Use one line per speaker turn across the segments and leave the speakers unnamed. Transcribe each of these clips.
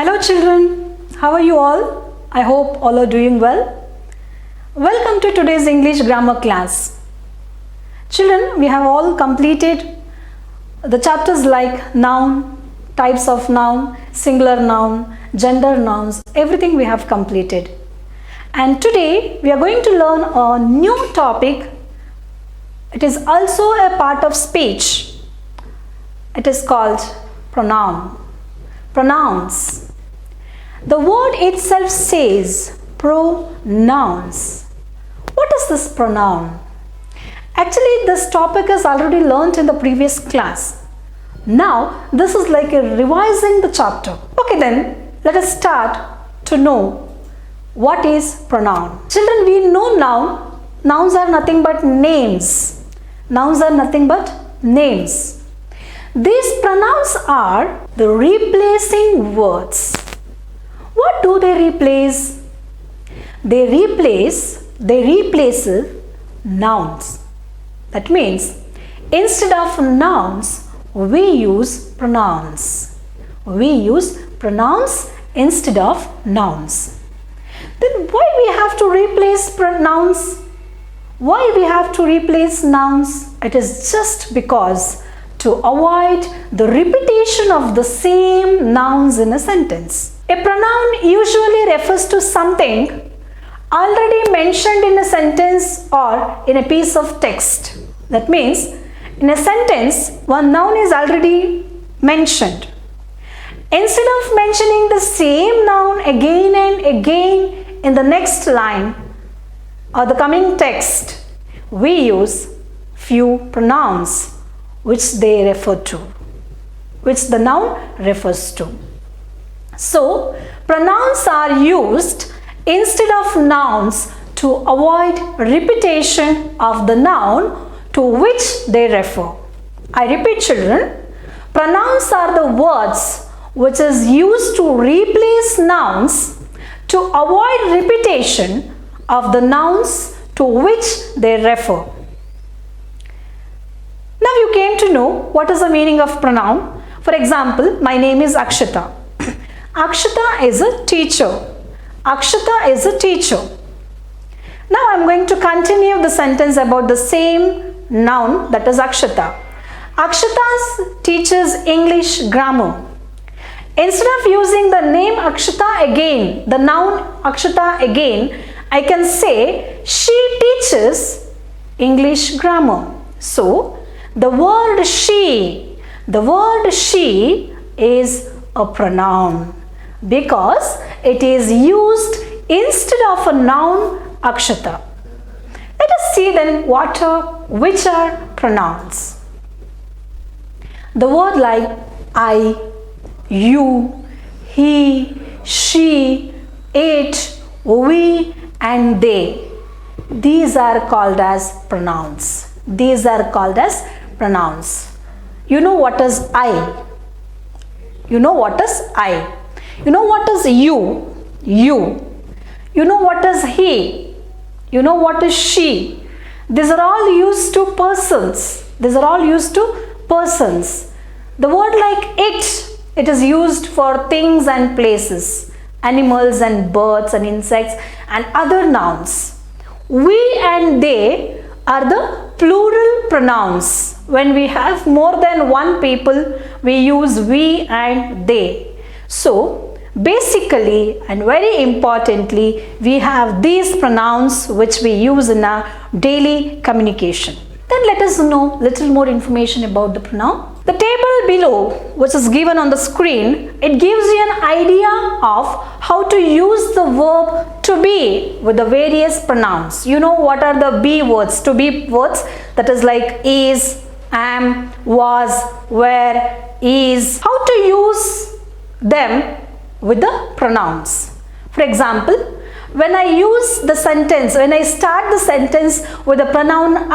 Hello children, how are you all? I hope all are doing well. Welcome to today's English grammar class. Children, we have all completed the chapters like noun, types of noun, singular noun, gender nouns, everything we have completed. And today we are going to learn a new topic. It is also a part of speech. It is called pronoun. Pronouns. The word itself says pronouns. What is this pronoun? Actually, this topic is already learnt in the previous class. Now, this is like a revising the chapter. Okay then, let us start to know what is pronoun. Children, we know noun. Nouns are nothing but names. Nouns are nothing but names. These pronouns are the replacing words. What do they replace? They replace nouns. That means instead of nouns, we use pronouns. We use pronouns instead of nouns. Then why we have to replace pronouns? Why we have to replace nouns? It is just because to avoid the repetition of the same nouns in a sentence. A pronoun usually refers to something already mentioned in a sentence or in a piece of text. That means in a sentence, one noun is already mentioned. Instead of mentioning the same noun again and again in the next line or the coming text, we use few pronouns which they refer to, which the noun refers to. So, pronouns are used instead of nouns to avoid repetition of the noun to which they refer. I repeat children, pronouns are the words which is used to replace nouns to avoid repetition of the nouns to which they refer. Now you came to know what is the meaning of pronoun. For example, my name is Akshita. Akshita is a teacher. Akshita is a teacher. Now I am going to continue the sentence about the same noun, that is Akshita. Akshita teaches English grammar. Instead of using the name Akshita again, the noun Akshita again, I can say she teaches English grammar. So, the word she is a pronoun because it is used instead of a noun Akshita. Let us see then which are pronouns. The word like I, you, he, she, it, we and they. These are called as pronouns. These are called as pronouns. You know what is I? You know what is I? You know what is you? You. You know what is he? You know what is she? These are all used to persons. These are all used to persons. The word like it is used for things and places, animals and birds and insects and other nouns. We and they are the plural pronouns. When we have more than one people, we use we and they. So, basically and very importantly, we have these pronouns which we use in our daily communication. Then let us know little more information about the pronoun. The table below, which is given on the screen, it gives you an idea of how to use the verb to be with the various pronouns. You know what are the be words, to be words, that is like is, am, was, were, is. How to use them with the pronouns. For example, when I start the sentence with the pronoun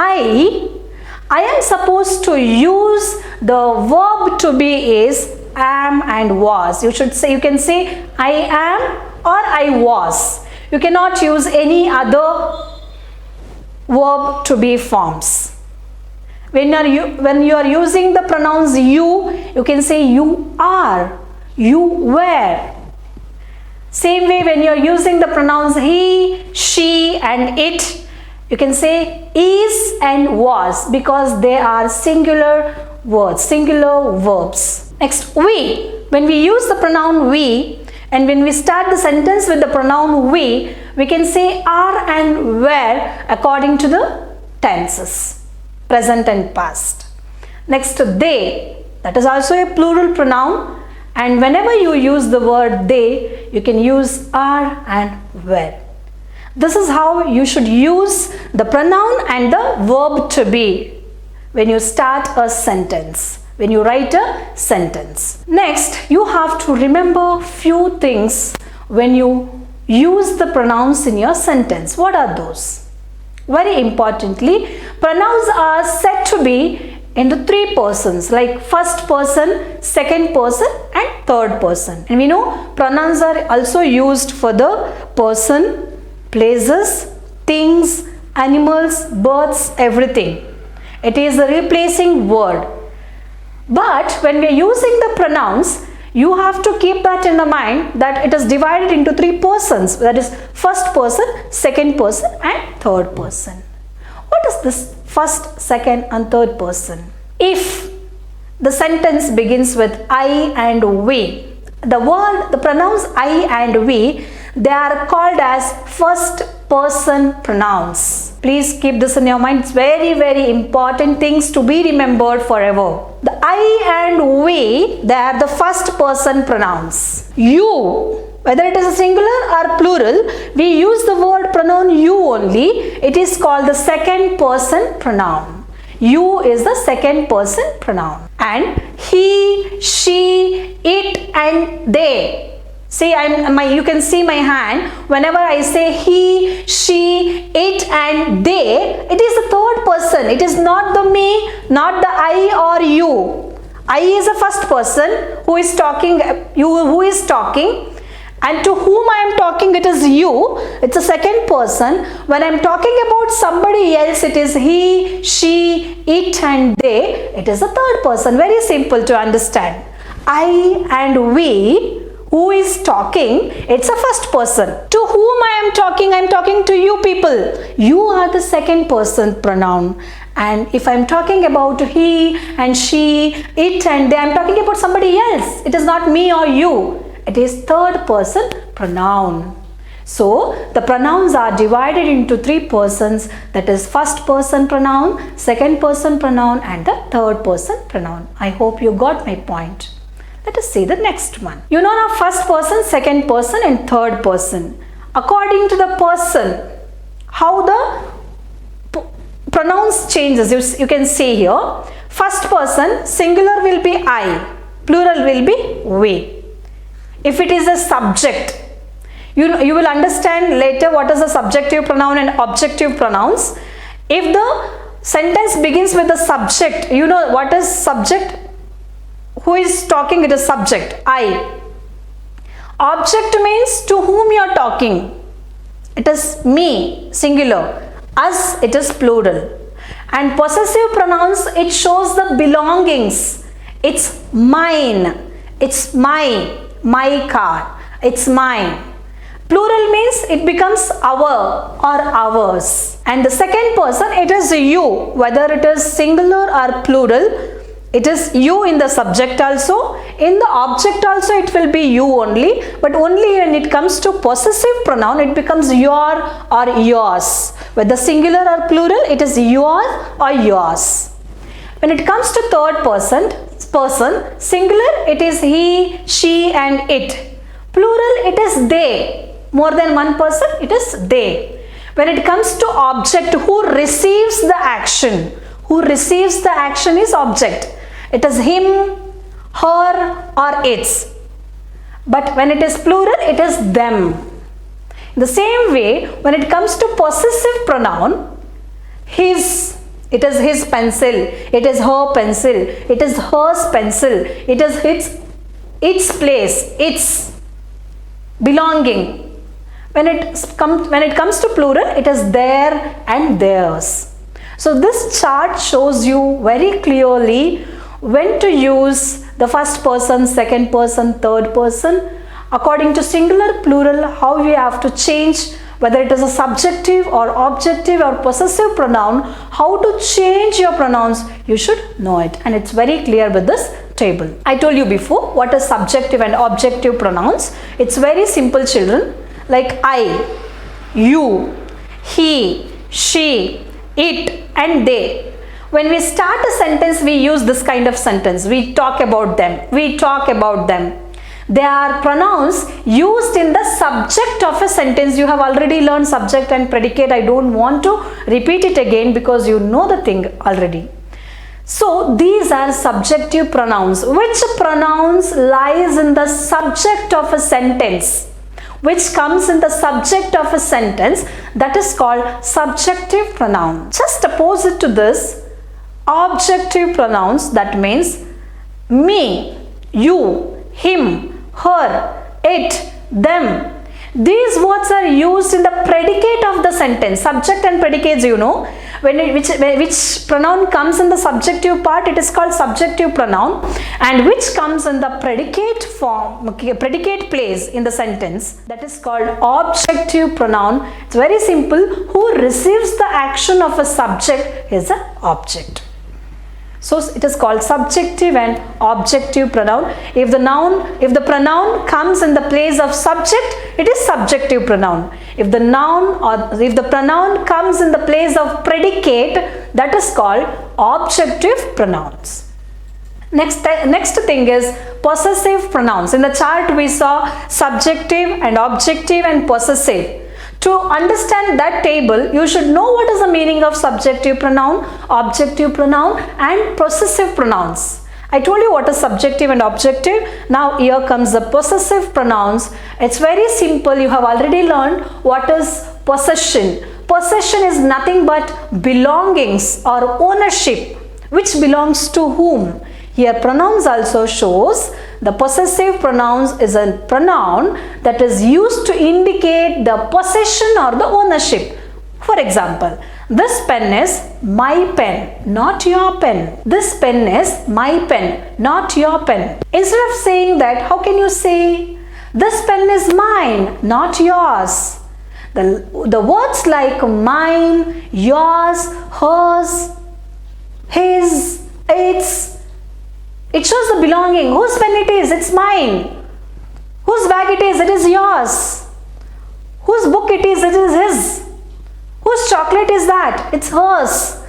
I am supposed to use the verb to be is am and was. You can say I am or I was. You cannot use any other verb to be forms. When you are using the pronouns you can say you are, you were, Same way, when you are using the pronouns he, she and it, you can say is and was because they are singular words, singular verbs. Next, we. When we use the pronoun we and when we start the sentence with the pronoun we can say are and were according to the tenses, present and past. Next, they. That is also a plural pronoun, and whenever you use the word they, you can use are and were. This is how you should use the pronoun and the verb to be when you start a sentence, when you write a sentence. Next, you have to remember few things when you use the pronouns in your sentence. What are those? Very importantly, pronouns are said to be in the three persons, like first person, second person and third person. And we know pronouns are also used for the person, places, things, animals, birds, everything. It is a replacing word. But when we are using the pronouns, you have to keep that in the mind that it is divided into three persons. That is first person, second person and third person. What is this first, second and third person? If the sentence begins with I and we, the pronouns I and we, they are called as first person pronouns. Please keep this in your mind. It's very, very important things to be remembered forever. The I and we, they are the first person pronouns. You, whether it is a singular or plural, we use the word pronoun you only. It is called the second person pronoun. You is the second person pronoun. And he, she, it and they. See, you can see my hand. Whenever I say he, she, it and they, it is the third person. It is not the me, not the I or you. I is the first person who is talking, who is talking. And to whom I am talking, it is you. It's a second person. When I am talking about somebody else, it is he, she, it and they. It is a third person. Very simple to understand. I and we, who is talking, it's a first person. To whom I am talking to you people. You are the second person pronoun. And if I am talking about he and she, it and they, I am talking about somebody else. It is not me or you. It is third person pronoun. So the pronouns are divided into three persons, that is first person pronoun, second person pronoun and the third person pronoun. I hope you got my point. Let us see the next one. You know now first person, second person and third person. According to the person, how the pronouns changes, you can see here. First person, singular will be I, plural will be we. If it is a subject, you will understand later what is the subjective pronoun and objective pronouns. If the sentence begins with the subject, you know what is subject? Who is talking? It is subject, I. Object means to whom you are talking. It is me, singular. Us, it is plural. And possessive pronouns, it shows the belongings. It's mine. It's my car. It's mine. Plural means it becomes our or ours. And the second person, it is you. Whether it is singular or plural, it is you in the subject also. In the object also it will be you only. But only when it comes to possessive pronoun, it becomes your or yours. Whether singular or plural, it is yours or yours. When it comes to third person, singular, it is he, she and it. Plural, it is they. More than one person, it is they. When it comes to object, who receives the action? Who receives the action is object. It is him, her or its. But when it is plural, it is them. In the same way, when it comes to possessive pronoun, his, it is his pencil, it is her pencil, it is hers pencil, it is its place, its belonging. When it comes to plural, it is their and theirs. So this chart shows you very clearly when to use the first person, second person, third person, according to singular, plural, how we have to change, whether it is a subjective or objective or possessive pronoun, how to change your pronouns, you should know it, and it's very clear with this table. I told you before what is subjective and objective pronouns. It's very simple, children, like I, you, he, she, it and they. When we start a sentence, we use this kind of sentence. We talk about them. We talk about them. They are pronouns used in the subject of a sentence. You have already learned subject and predicate. I don't want to repeat it again because you know the thing already. So these are subjective pronouns. Which pronouns lies in the subject of a sentence? Which comes in the subject of a sentence, that is called subjective pronoun. Just opposite to this, objective pronouns, that means me, you, him, her, it, them. These words are used in the predicate of the sentence. Subject and predicates, you know. Which pronoun comes in the subjective part, it is called subjective pronoun, and which comes in the predicate form, predicate place in the sentence, that is called objective pronoun. It's very simple. Who receives the action of a subject is an object. So it is called subjective and objective pronoun. If the pronoun comes in the place of subject, it is subjective pronoun. If the pronoun comes in the place of predicate, that is called objective pronouns. Next thing is possessive pronouns. In the chart we saw subjective and objective and possessive. To understand that table, you should know what is the meaning of subjective pronoun, objective pronoun and possessive pronouns. I told you what is subjective and objective. Now here comes the possessive pronouns. It's very simple. You have already learned what is possession. Possession is nothing but belongings or ownership. Which belongs to whom? Here pronouns also shows the possessive pronouns is a pronoun that is used to indicate the possession or the ownership. For example, this pen is my pen, not your pen. This pen is my pen, not your pen. Instead of saying that, how can you say this pen is mine, not yours? The words like mine, yours, hers, his, its, it shows the belonging. Whose pen it is? It's mine. Whose bag it is? It is yours. Whose book it is? It is his. Whose chocolate is that? It's hers.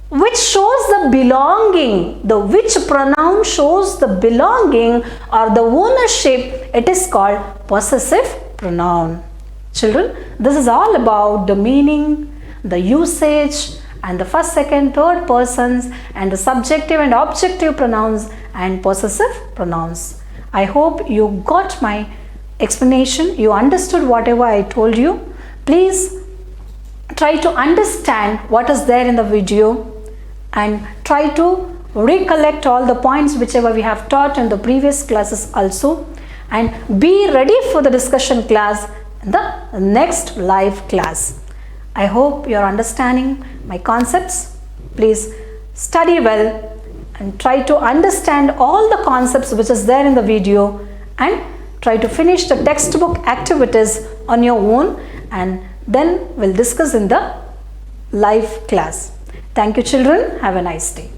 Which shows the belonging. The which pronoun shows the belonging or the ownership. It is called possessive pronoun. Children, this is all about the meaning, the usage, and the first, second, third persons, and the subjective and objective pronouns and possessive pronouns. I hope you got my explanation. You understood whatever I told you. Please try to understand what is there in the video and try to recollect all the points whichever we have taught in the previous classes also, and be ready for the discussion class in the next live class. I hope you are understanding my concepts. Please study well and try to understand all the concepts which is there in the video, and try to finish the textbook activities on your own, and then we'll discuss in the live class. Thank you, children. Have a nice day.